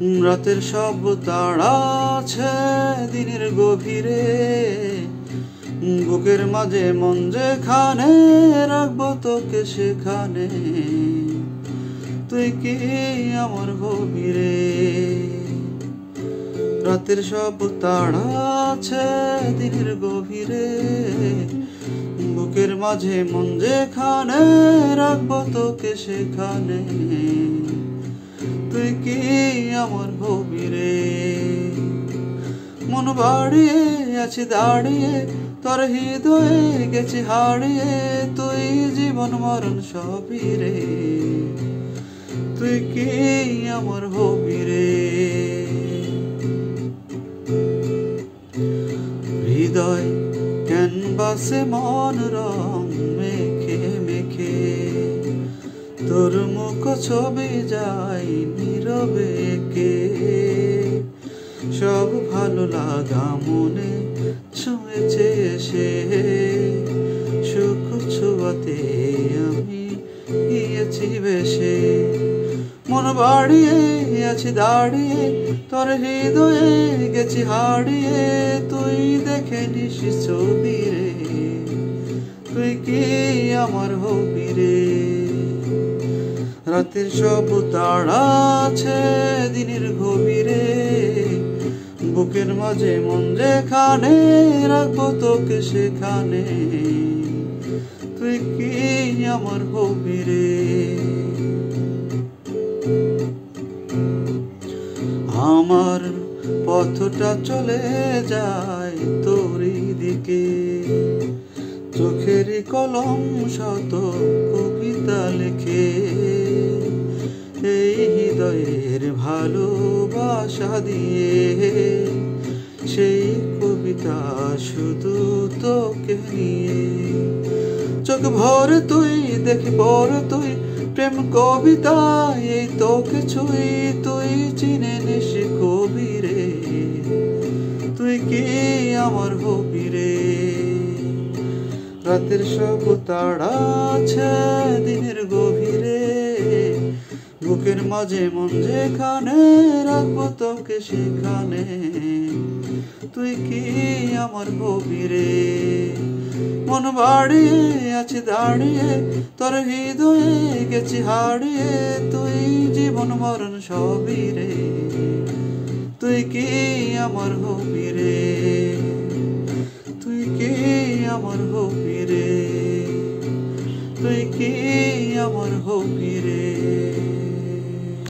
রাতের সব তাড়া আছে দিনের গভীরে, বুকের মাঝে মন যেখানে রাখবো তোকে সেখানে, তুই কি আমার হবি রে। রাতের সব তাড়া আছে দিনের গভীরে, বুকের মাঝে মন যেখানে রাখবো তোকে সেখানে, তুই কি আমার হবি রে। মন বাড়িয়ে আছি দাঁড়িয়ে তোর হৃদয়ে গেছি হারিয়ে, তুই জীবন মরণ সবই রে, তুই কি আমার হবি রে। হৃদয় ক্যানভাসে মন রং মেখে মেখে, তোর মুখ ছবি যাই নীরবে কে, সব ভালো লাগা মনে ছুঁয়েছে এসে, সুখ ছোঁয়াতে আমি গিয়েছি ভেসে। মন বাড়িয়ে আছি দাঁড়িয়ে তোর হৃদয়ে গেছি হারিয়ে, তুই দেখে নিস ছবি রে, তুই কি আমার হবি রে। রাতের সব তাড়া আছে দিনের গভীরে, বুকের মাঝে মন যেখানে রাখবো তোকে সেখানে, তুই কি আমার হবি রে। আমার পথটা চলে যায় তোরই দিকে, চোখেরই কলম শত কবিতা লেখে, এই হৃদয়ের ভালোবাসা দিয়ে সেই কবিতা শুধু তোকে নিয়ে। চোখ ভরে তুই দেখি পড়ে তুই প্রেম কবিতা, এই তোকে ছুঁই তুই চিনে নিস কবি রে, তুই কি আমার হবি রে। রাতের সব তাড়া আছে দিনের গভীরে, বুকের মাঝে মন যেখানে রাখবো তোকে সেখানে, তুই কি আমার হবি রে। মন বাড়িয়ে আছি দাঁড়িয়ে তোর হৃদয়ে গেছি হারিয়ে, তুই জীবন মরণ সবই রে, তুই কি আমার হবি রে, তুই কি আমার হবি রে, তুই কি আমার হবি রে।